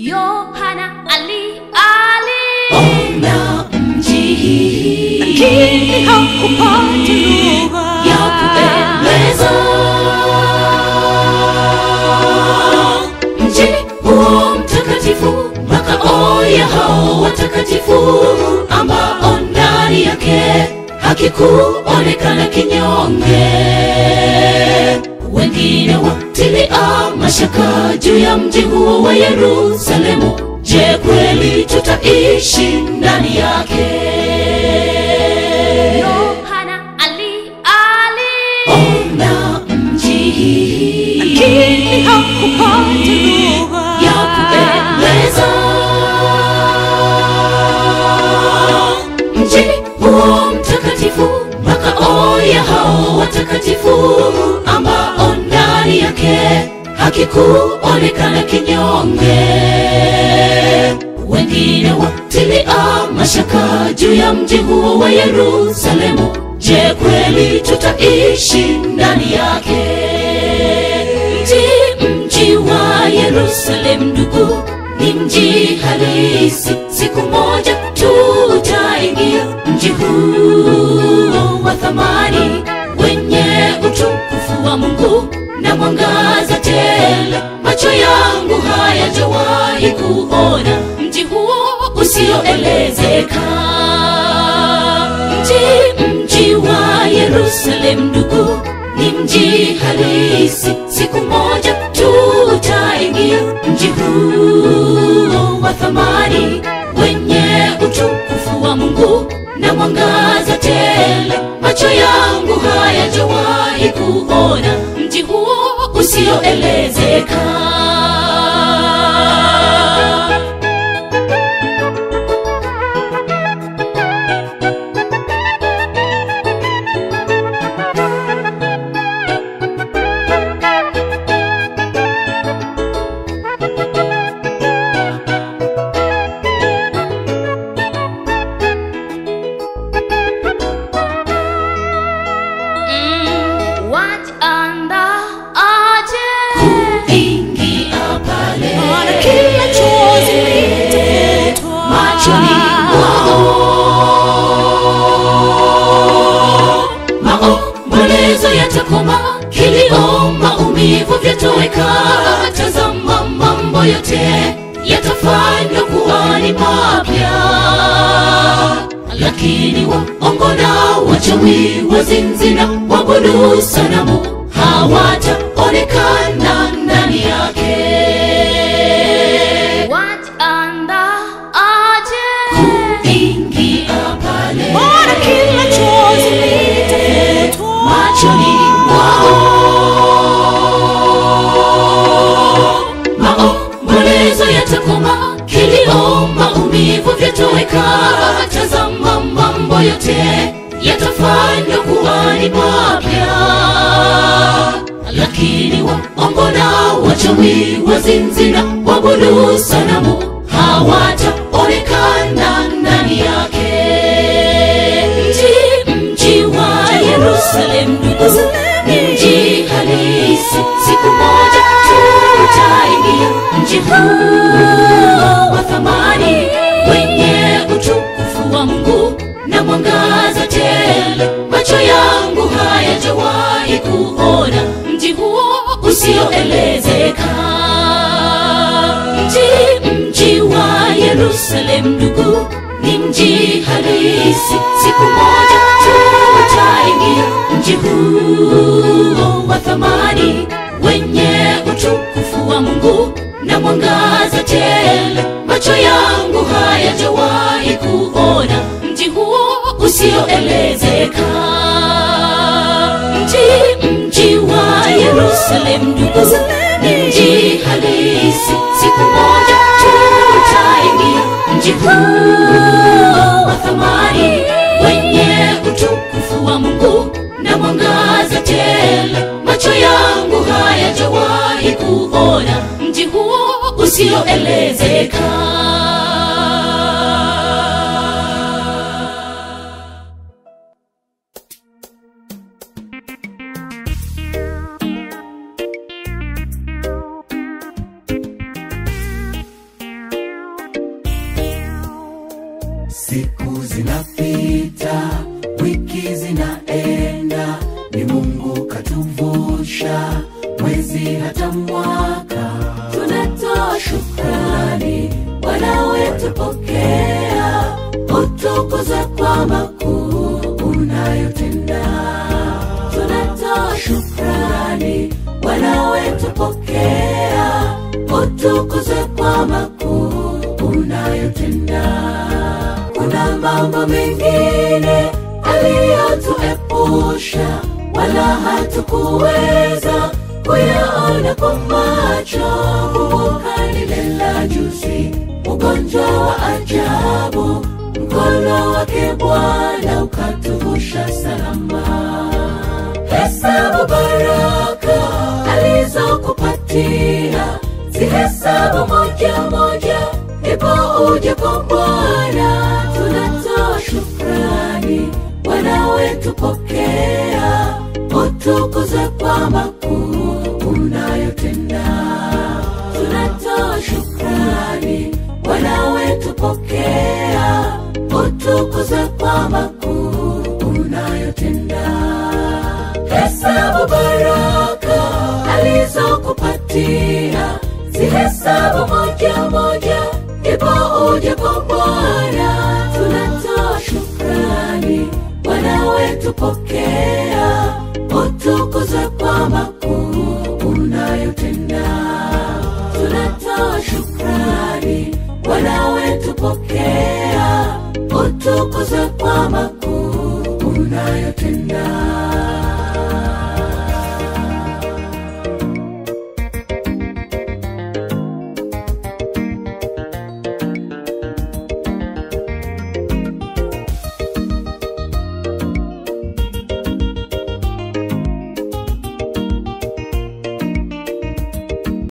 Yohana aliona mji, lakini hakupata lugha ya kupendeza. Mji huo mtakatifu, makao ya hao watakatifu, ambao ndani yake hakikuonekana kinyonge. Wengine watilia mashaka juu ya mji huo wa Yerusalemu. Je, kweli tutaishi ndani yake? Yohana aliona mji, lakini hakupata lugha ya kupendeza. Mji huo mtakatifu, makao ya hao watakatifu, ambao ndani yake hakikuonekana kinyonge. Wengine watilia mashaka juu ya mji huo wa Yerusalemu. Je, kweli tutaishi ndani yake? Mji wa Yerusalemu ndugu, ni mji halisi. Siku moja tutaingia mji huo wa thamani, wenye utukufu wa Mungu na mwangaza tele. Macho yangu hayajawahi kuona mji huo usioelezeka. Mji wa Yerusalemu ndugu, ni mji halisi. Siku moja tutaingia mji huo wa thamani, wenye utukufu wa Mungu na mwangaza tele. Macho yangu hayajawahi kuona mji huo usioelezeka. Kilio, maumivu vyatoweka. Tazama, mambo yote yatafanywa kuwa ni mapya. Lakini waongo na wachawi, wazinzi na waabudu sanamu hawataonekana ndani yake. Kuingia pale, Bwana kila chozi litafutwa machoni mwao. Maombolezo yatakoma, kilio, maumivu vyatoweka. Tazama, mambo yote yatafanywa kuwa ni mapya. Lakini waongo na wachawi, wazinzi na waabudu sanamu hawataonekana ndani yake. Mji wa Yerusalemu ndugu, ni mji halisi. Siku moja tutaingia mji huo wa thamani, wenye utukufu wa Mungu na mwangaza tele. Macho yangu hayajawahi kuona mji huo usioelezeka. Mji wa Yerusalemu ndugu, ni mji halisi. Siku moja tutaingia mji huo wa thamani, wenye utukufu wa Mungu na mwangaza tele. Macho yangu hayajawahi kuona mji huo usioelezeka. Mji wa Yerusalemu ndugu, ni mji halisi. Siku moja tutaingia mji huo wa thamani, wenye utukufu wa Mungu na mwangaza tele. Macho yangu hayajawahi kuona mji huo usioelezeka. Siku zinapita, wiki zinaenda, ni Mungu katuvusha mwezi hata mwaka. Tunatoa shukrani, Bwana wetu pokea, utukuze kwa makuu unayotenda. Tunatoa shukrani, Bwana wetu pokea, utukuze kwa makuu unayotenda. Kuna mambo mengine aliyotuepusha, wala hatukuweza kuyaona kwa macho. Kumbuka lile la juzi, ugonjwa wa ajabu, mkono wake Bwana ukatuvusha salama. Hesabu baraka alizokupatia, zihesabu moja moja, ndipo uje kwa Bwana. Tunatoa shukrani, Bwana wetu pokea, utukuze kwa makuu unayotenda. Tunatoa shukrani, Bwana wetu pokea, utukuze kwa makuu unayotenda. Hesabu baraka alizokupatia, zihesabu moja moja, ndipo uje kwa Bwana. Tunatoa shukrani, Bwana wetu pokea, utukuze kwa makuu unayotenda. Tunatoa shukrani, Bwana wetu pokea, utukuze kwa makuu unayotenda.